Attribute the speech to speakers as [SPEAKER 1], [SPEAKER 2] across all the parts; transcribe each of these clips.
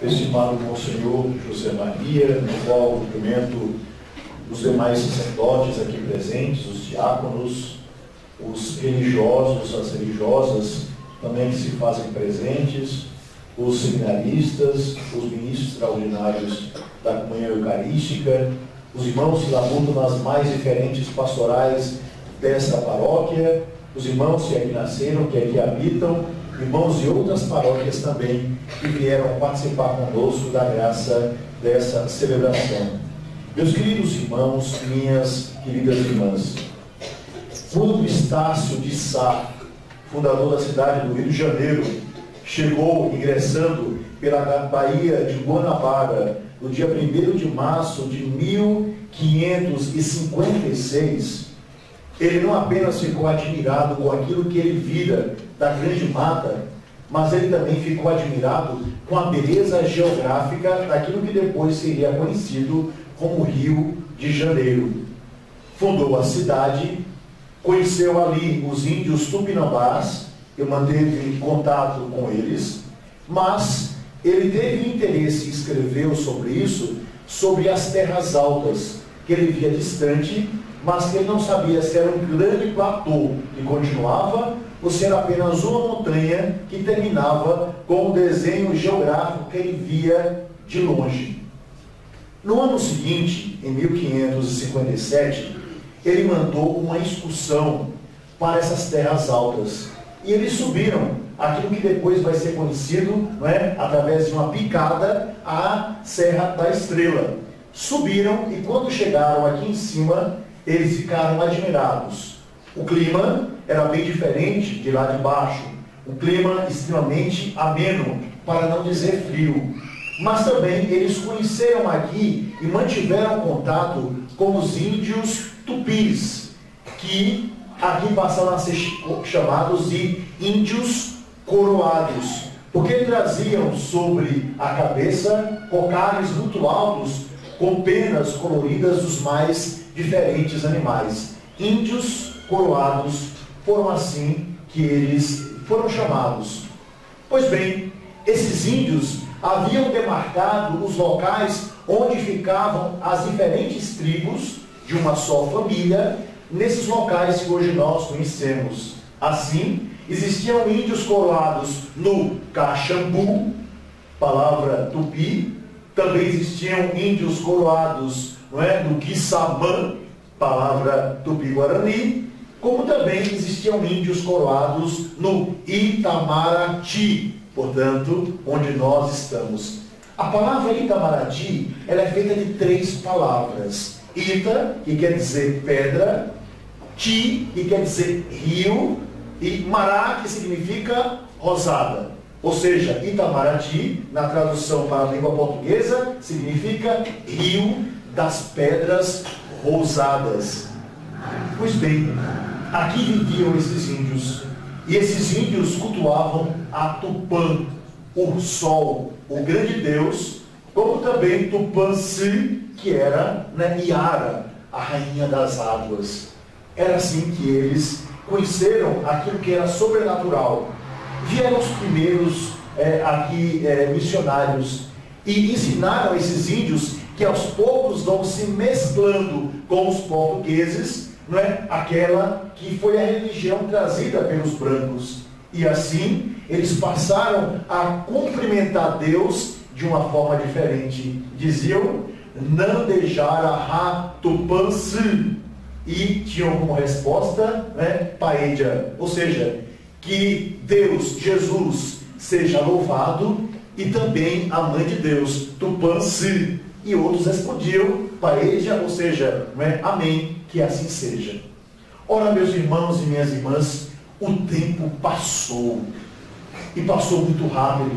[SPEAKER 1] estimado Monsenhor José Maria, no qual cumprimento os demais sacerdotes aqui presentes, os diáconos, os religiosos, as religiosas também que se fazem presentes, os seminaristas, os ministros extraordinários da comunhão eucarística, os irmãos que labutam nas mais diferentes pastorais desta paróquia, os irmãos que aqui nasceram, que aqui habitam, irmãos de outras paróquias também que vieram participar conosco da graça dessa celebração. Meus queridos irmãos, minhas queridas irmãs, quando Estácio de Sá, fundador da cidade do Rio de Janeiro, chegou ingressando pela Baía de Guanabara no dia 1º de março de 1556, ele não apenas ficou admirado com aquilo que ele vira da Grande Mata, mas ele também ficou admirado com a beleza geográfica daquilo que depois seria conhecido como Rio de Janeiro. Fundou a cidade, conheceu ali os índios tupinambás, e manteve contato com eles, mas ele teve interesse e escreveu sobre isso, sobre as terras altas, que ele via distante, mas que ele não sabia se era um grande platô que continuava, ou se era apenas uma montanha que terminava com um desenho geográfico que ele via de longe. No ano seguinte, em 1557, ele mandou uma excursão para essas terras altas. E eles subiram aquilo que depois vai ser conhecido, não é, através de uma picada, a Serra da Estrela. Subiram e quando chegaram aqui em cima, eles ficaram admirados. O clima era bem diferente de lá de baixo. Um clima extremamente ameno, para não dizer frio. Mas também eles conheceram aqui e mantiveram contato com os índios tupis, que aqui passaram a ser chamados de índios coroados, porque traziam sobre a cabeça cocares muito altos, com penas coloridas dos mais diferentes animais. Índios coroados foram assim que eles foram chamados. Pois bem, esses índios haviam demarcado os locais onde ficavam as diferentes tribos de uma só família, nesses locais que hoje nós conhecemos. Assim, existiam índios coroados no Caxambu, palavra tupi, também existiam índios coroados, não é, no Quissamã, palavra tupi-guarani, como também existiam índios coroados no Itamaraty, portanto, onde nós estamos. A palavra Itamaraty, ela é feita de 3 palavras. Ita, que quer dizer pedra, Ti, que quer dizer rio, e Mará, que significa rosada. Ou seja, Itamaraty, na tradução para a língua portuguesa, significa rio das pedras rosadas. Pois bem, aqui viviam esses índios, e esses índios cultuavam a Tupã, o sol, o grande deus, como também Tupã-Si, que era, né, Iara, a rainha das águas. Era assim que eles conheceram aquilo que era sobrenatural. Vieram os primeiros missionários e ensinaram a esses índios que aos poucos vão se mesclando com os portugueses, não é? Aquela que foi a religião trazida pelos brancos. E assim eles passaram a cumprimentar Deus de uma forma diferente. Diziam Nandejara Ha Tupã-Si, e tinham como resposta, né, Paedia, ou seja, que Deus, Jesus, seja louvado, e também a mãe de Deus, Tupã-Si. E outros respondiam Paedia, ou seja, né, amém, que assim seja. Ora, meus irmãos e minhas irmãs, o tempo passou, e passou muito rápido.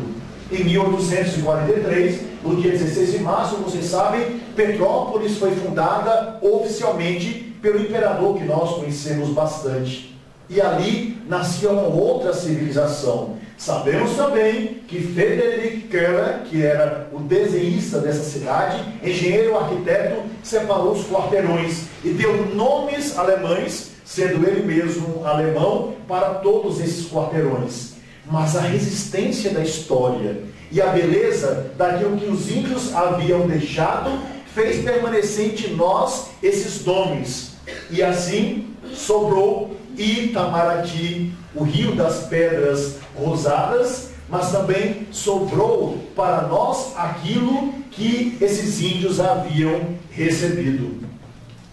[SPEAKER 1] Em 1843, no dia 16 de março, vocês sabem, Petrópolis foi fundada oficialmente pelo imperador que nós conhecemos bastante. E ali nascia uma outra civilização. Sabemos também que Friedrich Keller, que era o desenhista dessa cidade, engenheiro arquiteto, separou os quarteirões e deu nomes alemães, sendo ele mesmo alemão, para todos esses quarteirões. Mas a resistência da história e a beleza daquilo que os índios haviam deixado fez permanecer entre nós esses nomes. E assim sobrou Itamarati, o rio das pedras rosadas, mas também sobrou para nós aquilo que esses índios haviam recebido.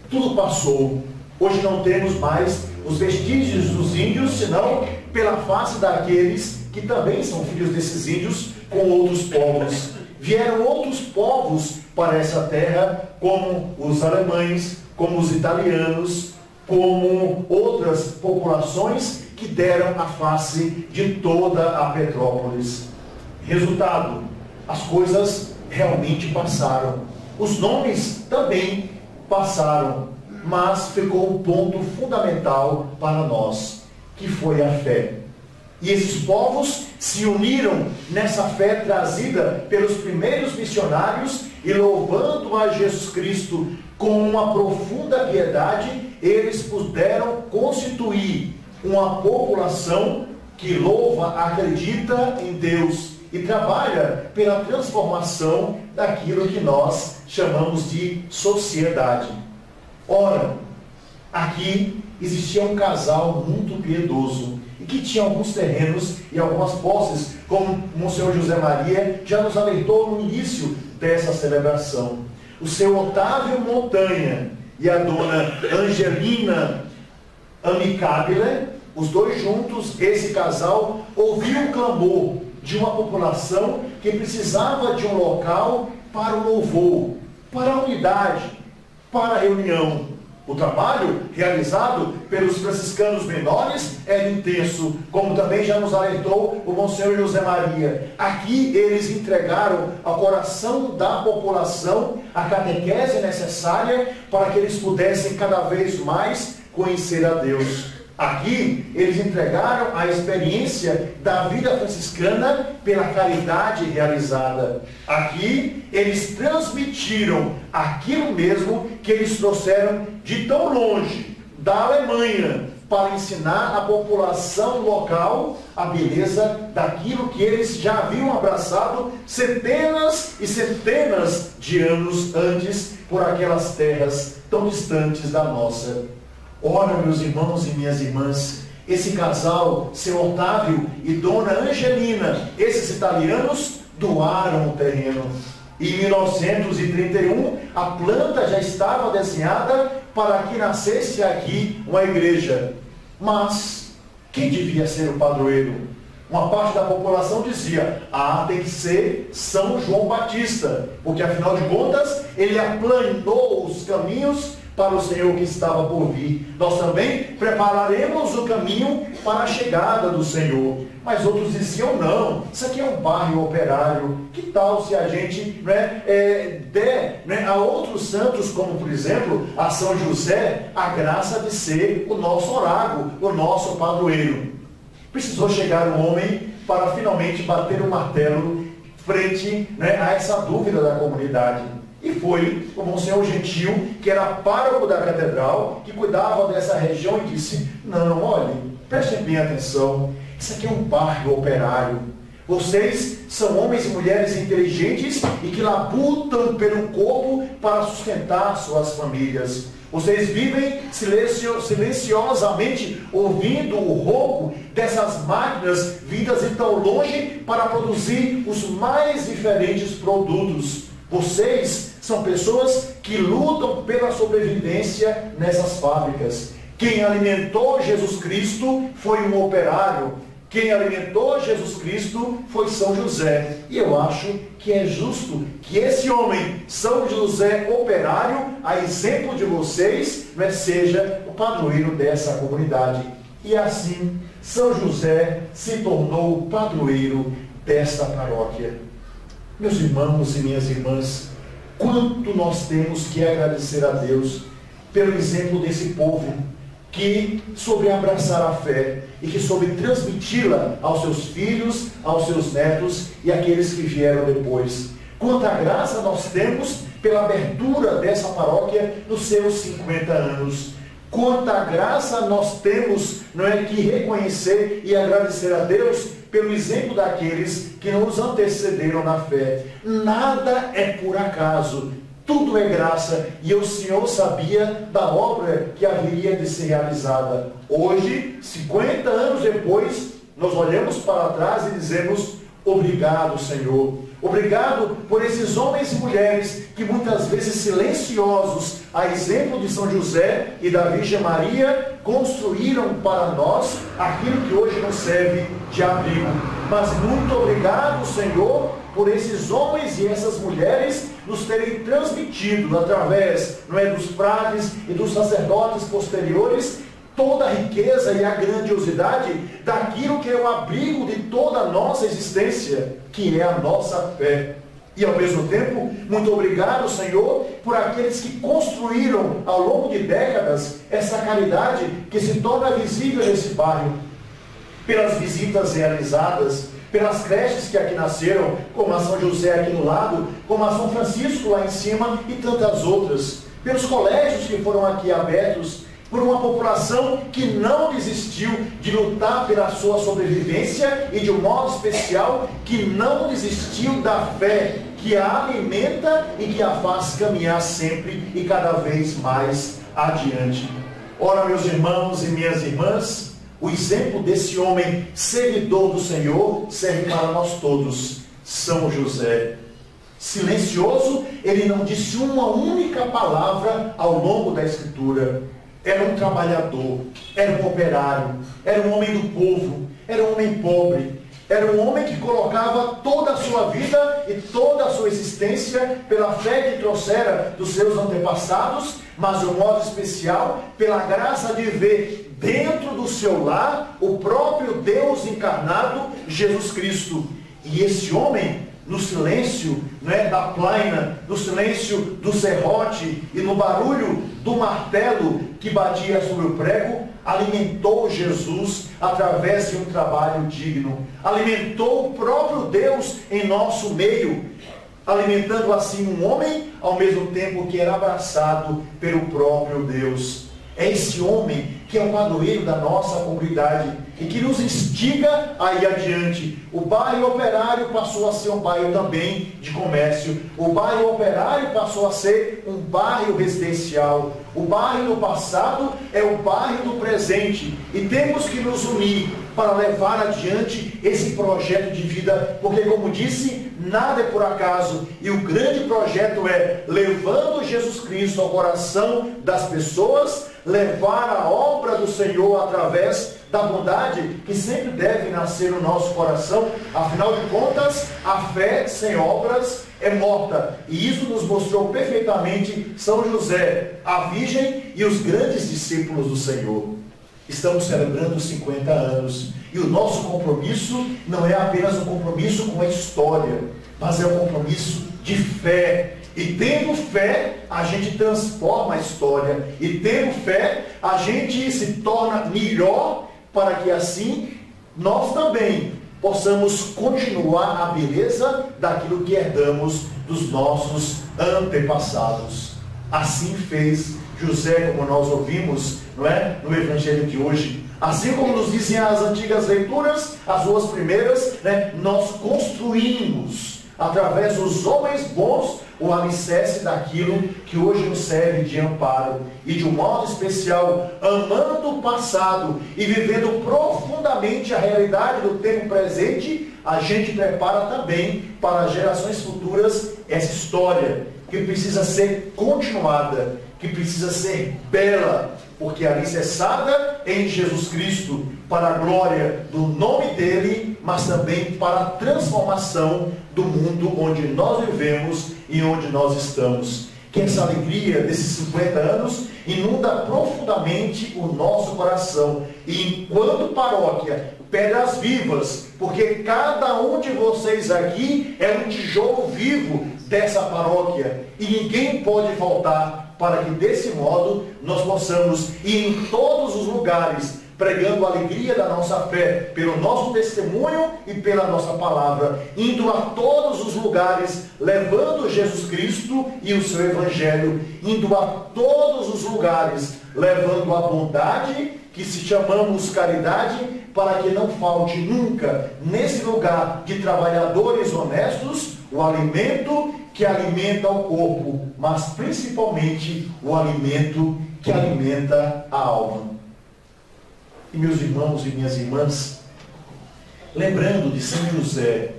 [SPEAKER 1] Tudo passou. Hoje não temos mais os vestígios dos índios, senão pela face daqueles que também são filhos desses índios com outros povos. Vieram outros povos para essa terra, como os alemães, como os italianos, como outras populações que deram a face de toda a Petrópolis. Resultado, as coisas realmente passaram. Os nomes também passaram, mas ficou um ponto fundamental para nós, que foi a fé. E esses povos se uniram nessa fé trazida pelos primeiros missionários e louvando a Jesus Cristo com uma profunda piedade, eles puderam constituir uma população que louva, acredita em Deus e trabalha pela transformação daquilo que nós chamamos de sociedade. Ora, aqui existia um casal muito piedoso e que tinha alguns terrenos e algumas posses, como o Monsenhor José Maria já nos alertou no início dessa celebração. O seu Otávio Montanha e a dona Angelina Amicabile, os dois juntos, esse casal, ouviu o clamor de uma população que precisava de um local para o louvor, para a unidade, para a reunião. O trabalho realizado pelos franciscanos menores era intenso, como também já nos alertou o Monsenhor José Maria. Aqui eles entregaram ao coração da população a catequese necessária para que eles pudessem cada vez mais conhecer a Deus. Aqui eles entregaram a experiência da vida franciscana pela caridade realizada. Aqui eles transmitiram aquilo mesmo que eles trouxeram de tão longe, da Alemanha, para ensinar a população local a beleza daquilo que eles já haviam abraçado centenas e centenas de anos antes por aquelas terras tão distantes da nossa. Ora, meus irmãos e minhas irmãs, esse casal, seu Otávio e dona Angelina, esses italianos, doaram o terreno. Em 1931, a planta já estava desenhada para que nascesse aqui uma igreja. Mas quem devia ser o padroeiro? Uma parte da população dizia, tem que ser São João Batista, porque afinal de contas, ele aplanou os caminhos para o Senhor que estava por vir. Nós também prepararemos o caminho para a chegada do Senhor. Mas outros diziam, não, isso aqui é um bairro operário. Que tal se a gente der a outros santos, como por exemplo, a São José, a graça de ser o nosso oráculo, o nosso padroeiro. Precisou chegar um homem para finalmente bater o martelo frente a essa dúvida da comunidade. E foi o Monsenhor Gentil, que era pároco da catedral, que cuidava dessa região e disse, não, olhe, prestem bem atenção, isso aqui é um bairro operário. Vocês são homens e mulheres inteligentes e que labutam pelo corpo para sustentar suas famílias. Vocês vivem silenciosamente ouvindo o ronco dessas máquinas vindas de tão longe para produzir os mais diferentes produtos. Vocês são pessoas que lutam pela sobrevivência nessas fábricas. Quem alimentou Jesus Cristo foi um operário. Quem alimentou Jesus Cristo foi São José. E eu acho que é justo que esse homem, São José operário, a exemplo de vocês, seja o padroeiro dessa comunidade. E assim, São José se tornou o padroeiro desta paróquia. Meus irmãos e minhas irmãs, quanto nós temos que agradecer a Deus pelo exemplo desse povo que soube abraçar a fé e que soube transmiti-la aos seus filhos, aos seus netos e àqueles que vieram depois. Quanta graça nós temos pela abertura dessa paróquia nos seus 50 anos. Quanta graça nós temos, que reconhecer e agradecer a Deus pelo exemplo daqueles que nos antecederam na fé. Nada é por acaso, tudo é graça, e o Senhor sabia da obra que haveria de ser realizada. Hoje, 50 anos depois, nós olhamos para trás e dizemos: obrigado, Senhor. Obrigado por esses homens e mulheres que muitas vezes silenciosos, a exemplo de São José e da Virgem Maria, construíram para nós aquilo que hoje nos serve de abrigo. Mas muito obrigado, Senhor, por esses homens e essas mulheres nos terem transmitido através, dos frades e dos sacerdotes posteriores, toda a riqueza e a grandiosidade daquilo que é o abrigo de toda a nossa existência, que é a nossa fé. E ao mesmo tempo, muito obrigado, Senhor, por aqueles que construíram ao longo de décadas essa caridade que se torna visível nesse bairro, pelas visitas realizadas, pelas creches que aqui nasceram, como a São José aqui no lado, como a São Francisco lá em cima e tantas outras, pelos colégios que foram aqui abertos, por uma população que não desistiu de lutar pela sua sobrevivência e de um modo especial que não desistiu da fé, que a alimenta e que a faz caminhar sempre e cada vez mais adiante. Ora, meus irmãos e minhas irmãs, o exemplo desse homem servidor do Senhor serve para nós todos. São José, silencioso, ele não disse uma única palavra ao longo da Escritura. Era um trabalhador, era um operário, era um homem do povo, era um homem pobre, era um homem que colocava toda a sua vida e toda a sua existência pela fé que trouxera dos seus antepassados, mas de um modo especial pela graça de ver dentro do seu lar o próprio Deus encarnado, Jesus Cristo. E esse homem, no silêncio da plaina, no silêncio do serrote e no barulho do martelo que batia sobre o prego, alimentou Jesus através de um trabalho digno. Alimentou o próprio Deus em nosso meio, alimentando assim um homem, ao mesmo tempo que era abraçado pelo próprio Deus. É esse homem que é o padroeiro da nossa comunidade e que nos instiga a ir adiante. O bairro Operário passou a ser um bairro também de comércio. O bairro Operário passou a ser um bairro residencial. O bairro do passado é o bairro do presente. E temos que nos unir para levar adiante esse projeto de vida, porque, como disse, nada é por acaso. E o grande projeto é, levando Jesus Cristo ao coração das pessoas, levar a obra do Senhor através da bondade que sempre deve nascer no nosso coração. Afinal de contas, a fé sem obras é morta. E isso nos mostrou perfeitamente São José, a Virgem e os grandes discípulos do Senhor. Estamos celebrando 50 anos. E o nosso compromisso não é apenas um compromisso com a história, mas é um compromisso de fé. E tendo fé, a gente transforma a história. E tendo fé, a gente se torna melhor para que assim nós também possamos continuar a beleza daquilo que herdamos dos nossos antepassados. Assim fez José, como nós ouvimos, no Evangelho de hoje. Assim como nos dizem as antigas leituras, as duas primeiras, nós construímos, através dos homens bons, o alicerce daquilo que hoje nos serve de amparo. E de um modo especial, amando o passado e vivendo profundamente a realidade do tempo presente, a gente prepara também para as gerações futuras essa história, que precisa ser continuada, que precisa ser bela, porque alicerçada em Jesus Cristo, para a glória do nome dele, mas também para a transformação do mundo onde nós vivemos e onde nós estamos. Que essa alegria desses 50 anos inunda profundamente o nosso coração. E enquanto paróquia, pedras vivas, porque cada um de vocês aqui é um tijolo vivo dessa paróquia, e ninguém pode faltar, para que desse modo nós possamos ir em todos os lugares, pregando a alegria da nossa fé, pelo nosso testemunho e pela nossa palavra, indo a todos os lugares, levando Jesus Cristo e o seu Evangelho, indo a todos os lugares, levando a bondade, que se chamamos caridade, para que não falte nunca, nesse lugar de trabalhadores honestos, o alimento que alimenta o corpo, mas principalmente o alimento que alimenta a alma. E meus irmãos e minhas irmãs, lembrando de São José,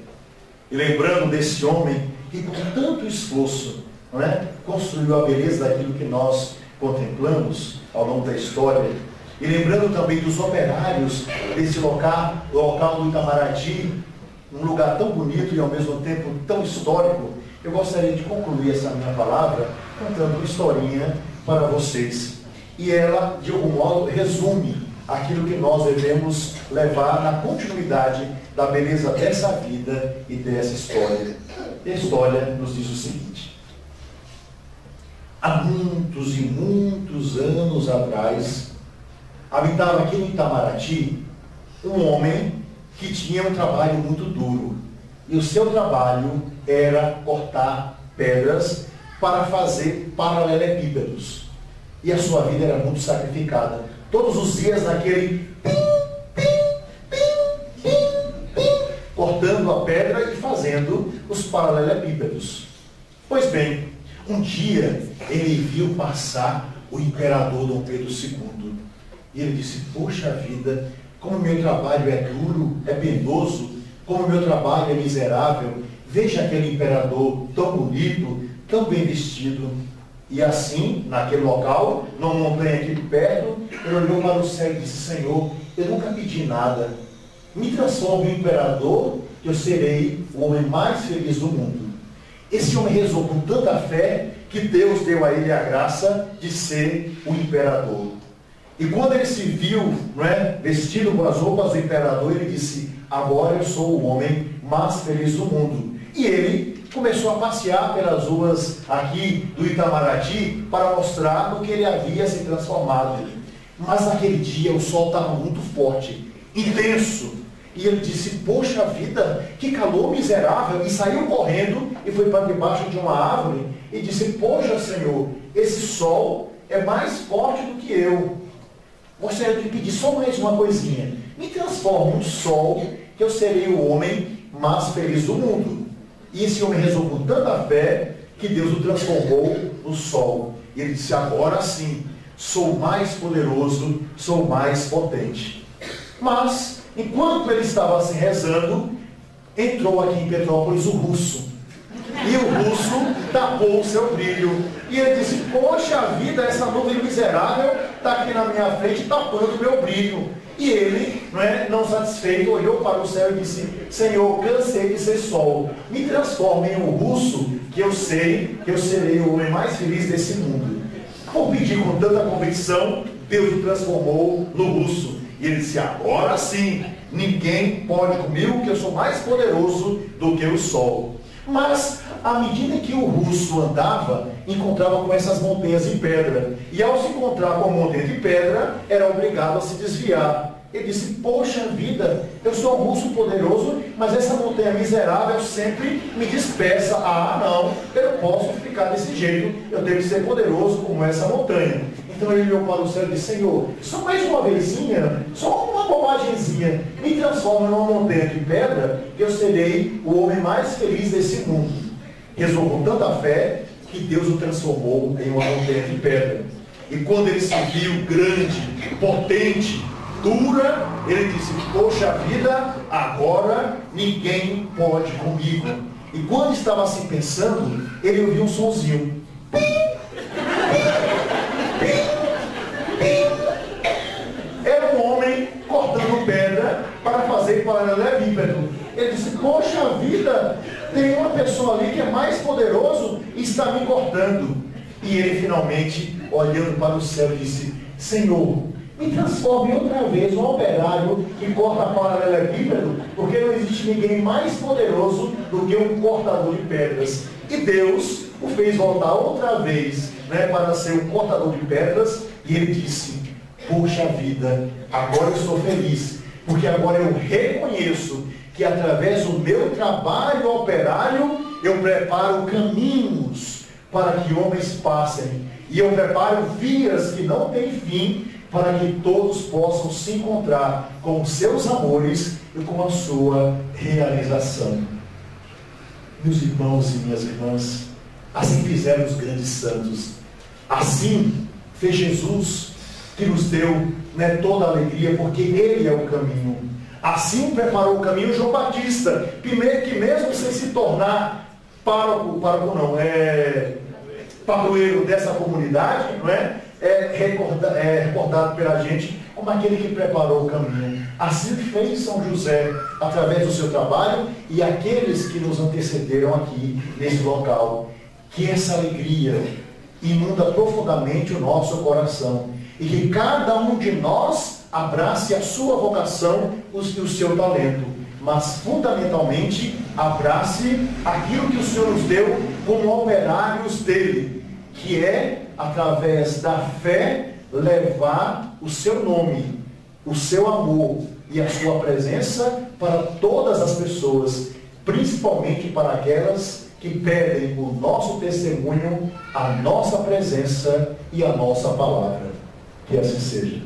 [SPEAKER 1] e lembrando desse homem que com tanto esforço, não é, construiu a beleza daquilo que nós contemplamos ao longo da história, e lembrando também dos operários desse local do Itamaraty, um lugar tão bonito e ao mesmo tempo tão histórico, eu gostaria de concluir essa minha palavra contando uma historinha para vocês. E ela, de algum modo, resume aquilo que nós devemos levar na continuidade da beleza dessa vida e dessa história. E a história nos diz o seguinte: há muitos e muitos anos atrás, habitava aqui no Itamaraty um homem que tinha um trabalho muito duro. E o seu trabalho era cortar pedras para fazer paralelepípedos. E a sua vida era muito sacrificada. Todos os dias naquele cortando a pedra e fazendo os paralelepípedos. Pois bem, um dia ele viu passar o imperador Dom Pedro II. E ele disse: poxa vida, como meu trabalho é duro, é penoso, como meu trabalho é miserável, veja aquele imperador tão bonito, tão bem vestido. E assim, naquele local, numa montanha aqui perto, ele olhou para o céu e disse: Senhor, eu nunca pedi nada, me transforme em imperador, que eu serei o homem mais feliz do mundo. Esse homem rezou com tanta fé, que Deus deu a ele a graça de ser o imperador. E quando ele se viu, não é, vestido com as roupas do imperador, ele disse: agora eu sou o homem mais feliz do mundo. E ele começou a passear pelas ruas aqui do Itamaraty para mostrar no que ele havia se transformado. Mas naquele dia o sol estava muito forte, intenso. E ele disse: poxa vida, que calor miserável. E saiu correndo e foi para debaixo de uma árvore e disse: poxa Senhor, esse sol é mais forte do que eu. Gostaria de pedir só mais uma coisinha: me transforme em um sol, que eu serei o homem mais feliz do mundo. E esse homem rezou com tanta fé que Deus o transformou no sol. E ele disse: agora sim, sou mais poderoso, sou mais potente. Mas, enquanto ele estava assim rezando, entrou aqui em Petrópolis o russo. E o russo tapou o seu brilho. E ele disse: poxa vida, essa nuvem miserável está aqui na minha frente tapando o meu brilho. E ele, não satisfeito, olhou para o céu e disse: Senhor, cansei de ser sol, me transforme em um russo, que eu sei que eu serei o homem mais feliz desse mundo. Por pedir com tanta convicção, Deus o transformou no russo. E ele disse: agora sim, ninguém pode comigo, que eu sou mais poderoso do que o sol. Mas, à medida que o russo andava, encontrava com essas montanhas de pedra. E ao se encontrar com a montanha de pedra, era obrigado a se desviar. Ele disse: poxa vida, eu sou um russo poderoso, mas essa montanha miserável sempre me dispersa. Ah, não, eu não posso ficar desse jeito, eu tenho que ser poderoso como essa montanha. Então ele olhou para o céu e disse: Senhor, só mais uma vezinha, só uma bobagemzinha, me transforma numa montanha de pedra, que eu serei o homem mais feliz desse mundo. Rezou com tanta fé que Deus o transformou em uma montanha de pedra. E quando ele se viu grande, potente, dura, ele disse: poxa vida, agora ninguém pode comigo. E quando estava assim pensando, ele ouviu um sonzinho. Era um homem cortando pedra para fazer paralelepípedo. Ele disse: poxa vida, tem uma pessoa ali que é mais poderoso e está me cortando. E ele finalmente, olhando para o céu, disse: Senhor, me transforme outra vez um operário que corta paralelepípedo, porque não existe ninguém mais poderoso do que um cortador de pedras. E Deus o fez voltar outra vez, para ser um cortador de pedras. E ele disse: puxa vida, agora eu estou feliz, porque agora eu reconheço que através do meu trabalho operário, eu preparo caminhos para que homens passem, e eu preparo vias que não têm fim, para que todos possam se encontrar com os seus amores e com a sua realização. Meus irmãos e minhas irmãs, assim fizeram os grandes santos, assim fez Jesus, que nos deu, né, toda a alegria, porque Ele é o caminho. Assim preparou o caminho João Batista, que mesmo sem se tornar padroeiro dessa comunidade, não é? Recordado pela gente como aquele que preparou o caminho. Assim fez São José, através do seu trabalho, e aqueles que nos antecederam aqui, nesse local. Que essa alegria inunda profundamente o nosso coração, e que cada um de nós abrace a sua vocação e o seu talento, mas fundamentalmente abrace aquilo que o Senhor nos deu como operários dele, que é, através da fé, levar o seu nome, o seu amor e a sua presença para todas as pessoas, principalmente para aquelas que pedem o nosso testemunho, a nossa presença e a nossa palavra. Que assim seja.